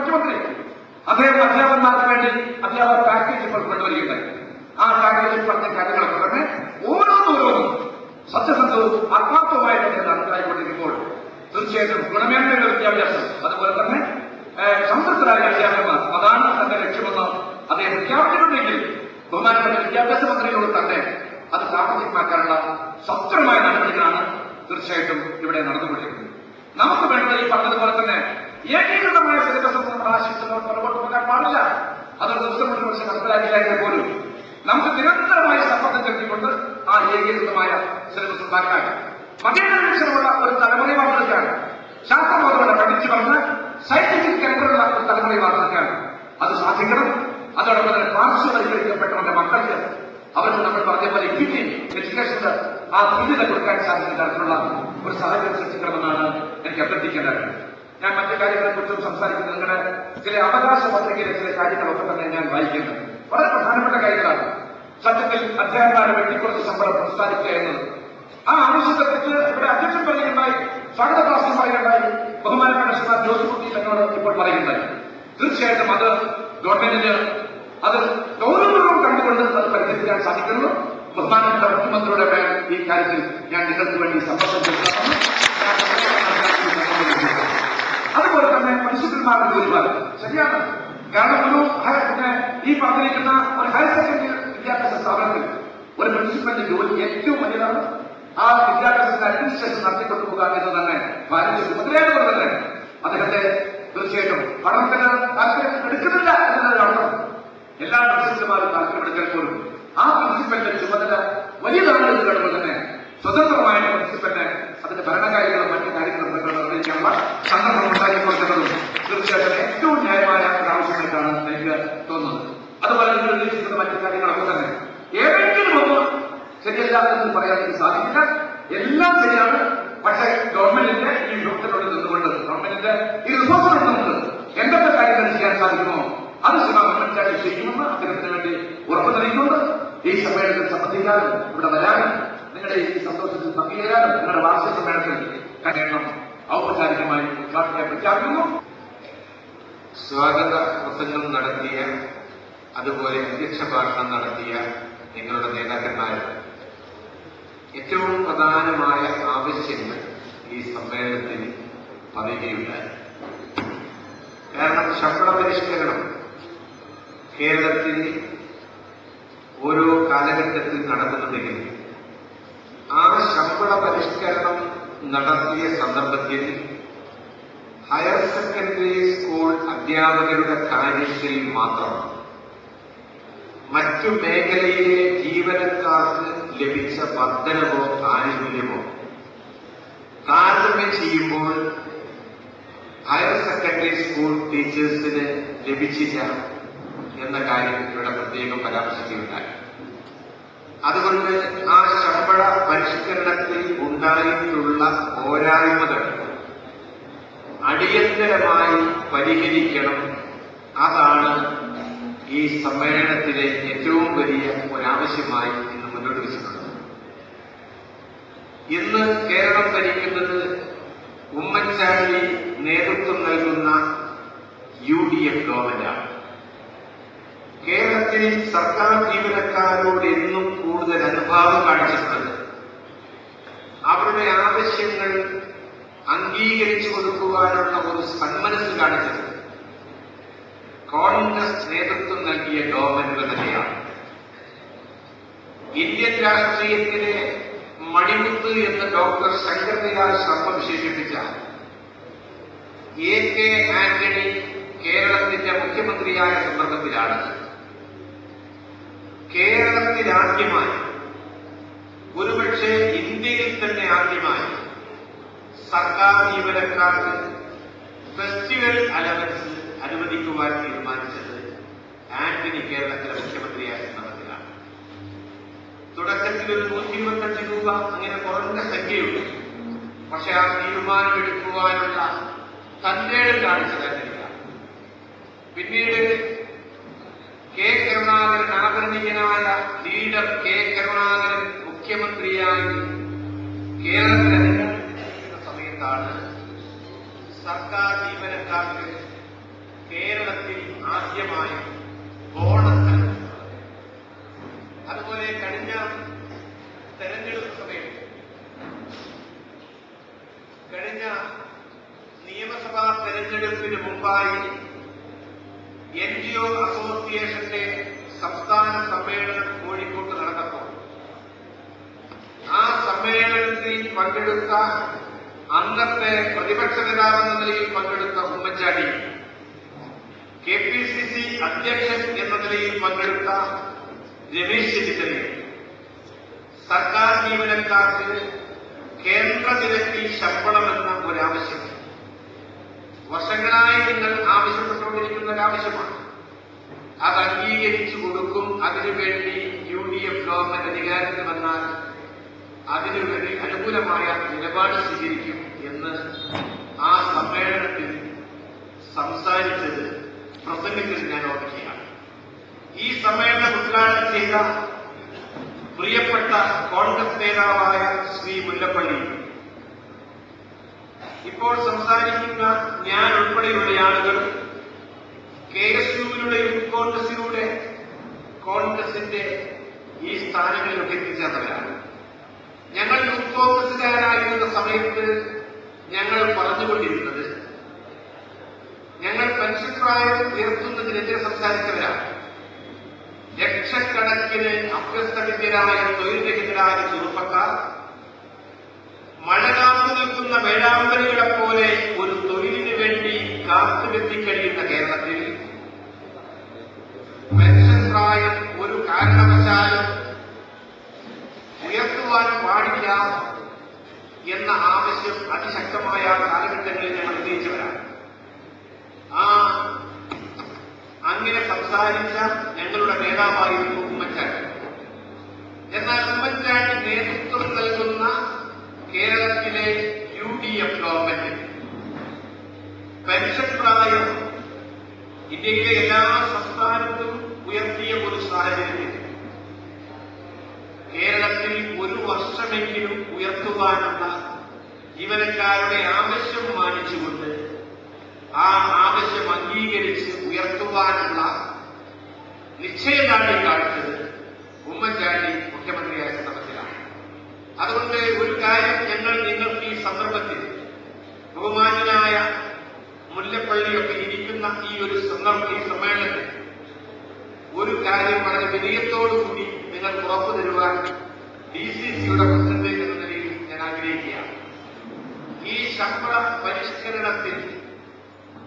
മുഖ്യമന്ത്രി. അദ്ദേഹം അധ്യാപകന്മാർക്ക് വേണ്ടി അധ്യാപക പാക്കേജ് ഇപ്പോൾ കൊണ്ടുവരികയുണ്ടായി. ആ പാക്കേജിൽ പറഞ്ഞ കാര്യങ്ങളൊക്കെ തന്നെ ഓരോന്നോരോന്നും സത്യസന്ധവും ആത്മാർത്ഥവുമായിട്ട് നടപ്പിലായിക്കൊണ്ടിരിക്കുമ്പോൾ തീർച്ചയായിട്ടും ഗുണമേന്മയുള്ള വിദ്യാഭ്യാസം, അതുപോലെ തന്നെ സംതൃപ്തരായ അധ്യാപകന്മാർ, അതാണ് തന്റെ ലക്ഷ്യമെന്ന് അദ്ദേഹം പ്രഖ്യാപിച്ചിട്ടുണ്ടെങ്കിൽ ബഹുമാനപ്പെട്ട വിദ്യാഭ്യാസ മന്ത്രിയോട് തന്നെ അത് പ്രാവർത്തികമാക്കാനുള്ള ശക്തമായ നടപടികളാണ് തീർച്ചയായിട്ടും ഇവിടെ നടന്നുകൊണ്ടിരിക്കുന്നത്. നമുക്ക് വേണ്ടത് ഈ പറഞ്ഞതുപോലെ തന്നെ ഏകീകൃതമായ സിലബസ് നമ്മൾ ആശിക്കുന്നവർ പുറകോട്ട് പോകാൻ പാടില്ല. അതൊരു ദിവസം കൊണ്ട് പക്ഷെ നടപ്പിലാക്കിയാൽ പോലും നമുക്ക് നിരന്തരമായ സമ്മർദ്ദം ചെലുത്തിക്കൊണ്ട് ആ ഏകീകൃതമായ സിലബസ് ഉണ്ടാക്കാൻ മതേതരക്ഷരമുള്ള ഒരു തലമുറയെ വാർത്തെടുക്കാൻ, ശാസ്ത്രബോധമുള്ള പഠിച്ചു പറഞ്ഞ് സയന്റിഫിക് കേന്ദ്രമുള്ള ഒരു തലമുറയെ വാർത്തെടുക്കാൻ അത് സാധിക്കണം. അതോടൊപ്പം തന്നെ പാർശ്വവൽക്കരിക്കപ്പെട്ടവരുടെ മക്കൾക്ക് അവർക്ക് നമ്മൾ പറഞ്ഞ പോലെ ഇക്വിറ്റി എഡ്യൂക്കേഷന്റെ ആ തുല്യത കൊടുക്കാൻ സാധിക്കുന്ന തരത്തിലുള്ള ഒരു സാഹചര്യം സൃഷ്ടിക്കണമെന്നാണ് എനിക്ക് അഭ്യർത്ഥിക്കേണ്ടത്. ഞാൻ മറ്റു കാര്യങ്ങളെക്കുറിച്ചും സംസാരിക്കുന്നത് നിങ്ങളുടെ ചില അവകാശ പത്രികയിലെ ചില കാര്യങ്ങളൊക്കെ തന്നെ ഞാൻ വായിക്കുന്നത് വളരെ പ്രധാനപ്പെട്ട കാര്യങ്ങളാണ്. സത്യത്തിൽ അധ്യാപകരെ വെട്ടിക്കുറച്ച് ശമ്പളം പ്രസ്താവിക്കുക എന്നത് ആ ആവശ്യത്തെക്കുറിച്ച് ഇവിടെ അധ്യക്ഷൻ പറയുകയുണ്ടായി, സ്വാഗത ക്ലാസ്സിൽ പറയുകയുണ്ടായി, ബഹുമാനപ്പെട്ട ശ്രീ ജോസിക്കുട്ടി എന്നോട് ഇപ്പോൾ പറയുന്നുണ്ടായി. തീർച്ചയായിട്ടും അത് ഗവൺമെന്റിന് അത് ഗൗരവപൂർവ്വം കണ്ടുകൊണ്ട് അത് പരിഹരിക്കാൻ സാധിക്കുന്നു. ബഹുമാനപ്പെട്ട മുഖ്യമന്ത്രിയുടെ പേർ ഈ കാര്യത്തിൽ ഞാൻ നിങ്ങൾക്ക് വേണ്ടി സമ്മർദ്ദം ചെലുത്തണമെന്ന് അതുപോലെ തന്നെ പ്രിൻസിപ്പൽമാരുടെ ജോലിഭാരം ശരിയാണ്. കാരണം പിന്നെ ഈ പറഞ്ഞിരിക്കുന്ന ഒരു ഹയർ സെക്കൻഡറി വിദ്യാഭ്യാസ സ്ഥാപനത്തിൽ ഒരു പ്രിൻസിപ്പലിന്റെ ജോലി ഏറ്റവും വലിയതാണ്. ആ വിദ്യാഭ്യാസത്തിന്റെ അഡ്മിനിസ്ട്രേഷൻ നടത്തിക്കൊണ്ടു പോകാൻ എന്ന് തന്നെ ഭാരത ചുമതലയായതുകൊണ്ട് തന്നെ അദ്ദേഹത്തെ തീർച്ചയായിട്ടും പഠനത്തിന് താല്പര്യം എടുക്കുന്നില്ല എന്നതാണ് അർത്ഥം. എല്ലാ പ്രിൻസിപ്പൽമാരും താല്പര്യമെടുക്കാൻ പോലും ആ പ്രിൻസിപ്പലിന്റെ ചുമതല വലിയതാണ് എന്ന് കാണുമ്പോൾ തന്നെ സ്വതന്ത്രമായ പ്രിൻസിപ്പലിനെ അതിന്റെ ഭരണകാര്യങ്ങളും മറ്റു കാര്യങ്ങളും നിർവഹിക്കാനുള്ള സന്ദർഭം ഉണ്ടാക്കിക്കൊടുക്കുന്നതും തീർച്ചയായിട്ടും ഏറ്റവും ന്യായമായ ഒരു ആവശ്യമായിട്ടാണ് എനിക്ക് തോന്നുന്നത്. അതുപോലെ നിങ്ങൾ ഉദ്ദേശിക്കുന്ന മറ്റു കാര്യങ്ങളൊക്കെ തന്നെ ഏതെങ്കിലും ഒന്ന് ശരിയല്ല എന്ന് പറയാൻ എനിക്ക് സാധിക്കില്ല. എല്ലാം ശരിയാണ്. പക്ഷേ ഗവൺമെന്റിന്റെ ഈ യുദ്ധത്തിനുള്ളിൽ നിന്നുകൊണ്ട് ഗവൺമെന്റിന്റെ ഈ റിസോഴ്സ് നിന്നുകൊണ്ട് എന്തൊക്കെ കാര്യങ്ങൾ ചെയ്യാൻ സാധിക്കുമോ അത് ഗവൺമെന്റ് ചെയ്യുമെന്ന് അദ്ദേഹത്തിന് വേണ്ടി ഉറപ്പു നൽകിക്കൊണ്ട് ഈ സമ്മേളനത്തിൽ സംബന്ധിക്കാനും ഇവിടെ വരാനും നിങ്ങളുടെ ഈ സന്തോഷത്തിൽ പങ്കുചേരാനും നിങ്ങളുടെ വാർഷിക സമ്മേളനത്തിൽ കല്യാണം ഔപചാരികമായി ഉദ്ഘാടനം പ്രഖ്യാപിക്കുന്നു. സ്വാഗത പ്രസംഗം നടത്തിയ അതുപോലെ അധ്യക്ഷ ഭാഷണം നടത്തിയ നിങ്ങളുടെ നേതാക്കന്മാർ ഏറ്റവും പ്രധാനമായ ആവശ്യങ്ങൾ ഈ സമ്മേളനത്തിൽ പറയുകയുണ്ടായി. കാരണം ശമ്പള പരിഷ്കരണം കേരളത്തിൽ ഓരോ കാലഘട്ടത്തിൽ നടക്കുന്നുണ്ടെങ്കിൽ ആ ശമ്പള പരിഷ്കരണം നടത്തിയ സന്ദർഭത്തിൽ ഹയർ സെക്കൻഡറി സ്കൂൾ അധ്യാപകരുടെ കാര്യത്തിൽ മാത്രം മറ്റു മേഖലയിലെ ജീവനക്കാർക്ക് ലഭിച്ച വർധനവോ ആനുകൂല്യമോ താരതമ്യം ചെയ്യുമ്പോൾ ഹയർ സെക്കൻഡറി സ്കൂൾ ടീച്ചേഴ്സിന് ലഭിച്ചില്ല എന്ന കാര്യം ഇവിടെ പ്രത്യേകം പരാമർശിക്കുകയുണ്ടായി. അതുകൊണ്ട് ആ ശമ്പള പരിഷ്കരണത്തിൽ ഉണ്ടായിട്ടുള്ള പോരായ്മകൾ അടിയന്തരമായി പരിഹരിക്കണം. അതാണ് ഈ സമ്മേളനത്തിലെ ഏറ്റവും വലിയ ഒരാവശ്യമായി ഇന്ന് മുന്നോട്ട് വെച്ചിട്ടുള്ളത്. ഇന്ന് കേരളം ഭരിക്കുന്നത് ഉമ്മൻചാണ്ടി നേതൃത്വം നൽകുന്ന UDF ഗവൺമെന്റാണ്. കേരളത്തിൽ സർക്കാർ ജീവനക്കാരോട് എന്നും കൂടുതൽ അനുഭാവം കാണിച്ചിട്ടുള്ളത്, അവരുടെ ആവശ്യങ്ങൾ അംഗീകരിച്ചു കൊടുക്കുവാനുള്ള ഒരു സന്മനസ് കാണിച്ചത് കോൺഗ്രസ് നേതൃത്വം നൽകിയ ഗവൺമെന്റുകൾ തന്നെയാണ്. ഇന്ത്യൻ രാഷ്ട്രീയത്തിലെ മണിമുത്ത് എന്ന് ഡോക്ടർ ശങ്കർദയാൽ ശർമ്മ വിശേഷിപ്പിച്ച AK ആന്റണി കേരളത്തിന്റെ മുഖ്യമന്ത്രിയായ സന്ദർഭത്തിലാണ് കേരളത്തിൽ ആദ്യമായി, ഒരുപക്ഷെ ഇന്ത്യയിൽ തന്നെ ആദ്യമായി സർക്കാർ ജീവനക്കാർക്ക് ഫെസ്റ്റിവൽ അലവൻസ് അനുവദിക്കുവാൻ തീരുമാനിച്ചത് ആന്റണി കേരളത്തിലെ മുഖ്യമന്ത്രിയായ സന്ദർഭത്തിലാണ്. തുടക്കത്തിൽ ഒരു 125 രൂപ അങ്ങനെ കുറഞ്ഞ സംഖ്യയുണ്ട്. പക്ഷെ ആ തീരുമാനമെടുക്കുവാനുള്ള തന്റേടം കാണിച്ചതായിട്ടില്ല. പിന്നീട് കെ കരുണാകരൻ, ആദരണീയനായ ലീഡർ കെ കരുണാകരൻ മുഖ്യമന്ത്രിയായി കേരളത്തിൽ അധികാരത്തിലിരിക്കുന്ന സമയത്താണ് സർക്കാർ ജീവനക്കാർക്ക് കേരളത്തിൽ ആദ്യമായി ബോണസ് അനുവദിച്ചത്. അതുപോലെ കഴിഞ്ഞ തെരഞ്ഞെടുപ്പ് സമയത്ത് കഴിഞ്ഞ നിയമസഭാ തെരഞ്ഞെടുപ്പിന് മുമ്പായി NGO അസോസിയേഷന്റെ സംസ്ഥാന സമ്മേളനം കോഴിക്കോട്ട് നടന്നപ്പോൾ ആ സമ്മേളനത്തിൽ പങ്കെടുത്ത അന്നത്തെ പ്രതിപക്ഷ നേതാവെന്ന നിലയിൽ പങ്കെടുത്ത ഉമ്മൻചാണ്ടി, KPCC അധ്യക്ഷൻ എന്ന നിലയിൽ പങ്കെടുത്ത രമേശ് ചെന്നിത്തല സർക്കാർ ജീവനക്കാർക്ക് കേന്ദ്ര നിരക്കിൽ ശമ്പളമെന്ന ഒരാവശ്യം വർഷങ്ങളായി നിങ്ങൾ ആവശ്യപ്പെട്ടുകൊണ്ടിരിക്കുന്ന ഒരാവശ്യമാണ്. അത് അംഗീകരിച്ചു കൊടുക്കും. അതിനുവേണ്ടി UDF ഗവൺമെന്റ് അധികാരത്തിൽ വന്നാൽ അതിനുവേണ്ടി അനുകൂലമായ നിലപാട് സ്വീകരിക്കും എന്ന് ആ സമ്മേളനത്തിൽ സംസാരിച്ചത് പ്രസംഗത്തിൽ ഞാൻ ഓർക്കുകയാണ്. ഈ സമ്മേളനം ഉദ്ഘാടനം ചെയ്ത പ്രിയപ്പെട്ട കോൺഗ്രസ് നേതാവായ ശ്രീ മുല്ലപ്പള്ളി, ഇപ്പോൾ സംസാരിക്കുന്ന ഞാൻ ഉൾപ്പെടെയുള്ള ആളുകൾ KSUവിലൂടെ യൂത്ത് കോൺഗ്രസിലൂടെ കോൺഗ്രസിന്റെ ഈ സ്ഥാനങ്ങളിലൊക്കെ എത്തിച്ചേർന്നവരാണ്. ഞങ്ങൾ യൂത്ത് കോൺഗ്രസുകാരായിരുന്ന സമയത്ത് ഞങ്ങൾ പറഞ്ഞുകൊണ്ടിരുന്നത് ഞങ്ങൾ പെൻഷൻ പ്രായം ഉയർത്തുന്നതിനെതിരെ സംസാരിച്ചവരാണ്. ലക്ഷക്കണക്കിന് അഭ്യസ്തവിദ്യരായ തൊഴിൽരഹിതരായ ചെറുപ്പക്കാർ മഴ കാത്തു നിൽക്കുന്ന വേഴാമ്പലുകളെ പോലെ ഒരു തൊഴിലിന് വേണ്ടി കാത്തുവെത്തിക്കഴിയുന്ന കേരളത്തിൽ പെൻഷൻ പ്രായം ഒരു കാരണവശാലും ഉയർത്തുവാൻ പാടില്ല എന്ന ആവശ്യം അതിശക്തമായ കാലഘട്ടങ്ങളിൽ ഞങ്ങൾ ഉന്നയിച്ചവരാണ്. അങ്ങനെ സംസാരിച്ച ഞങ്ങളുടെ നേതാവായിരുന്നു ഉമ്മൻചാണ്ടി. എന്നാൽ ഉമ്മൻചാണ്ടി നേതൃത്വം നൽകുന്ന കേരളത്തിലെ UDF ഗവൺമെന്റ് പെൻഷൻ പ്രായം ഇന്ത്യയിലെ എല്ലാ സംസ്ഥാനത്തും ഉയർത്തിയ ഒരു സാഹചര്യത്തിൽ കേരളത്തിൽ ഒരു വർഷമെങ്കിലും ഉയർത്തുവാനുള്ള ജീവനക്കാരുടെ ആവശ്യം മാനിച്ചുകൊണ്ട് ആ ആവശ്യം അംഗീകരിച്ച് ഉയർത്തുവാനുള്ള നിശ്ചയദാർഢ്യം കാണിച്ചത് ഉമ്മൻചാണ്ടി മുഖ്യമന്ത്രിയായ സന്ദർഭത്തിലാണ്. അതുകൊണ്ട് ഒരു കാര്യം ഞങ്ങൾ നിങ്ങൾക്ക് ഈ സന്ദർഭത്തിൽ ബഹുമാന്യനായ മുല്ലപ്പള്ളിയൊക്കെ ഇരിക്കുന്ന ഈ ഒരു സമ്മേളനത്തിൽ ഒരു കാര്യം വളരെ വിനയത്തോടുകൂടി നിങ്ങൾക്ക് ഉറപ്പു തരുവാൻ DCCയുടെ പ്രസിഡന്റ് എന്ന നിലയിൽ ഞാൻ ആഗ്രഹിക്കുകയാണ്. ഈ ശമ്പള പരിഷ്കരണ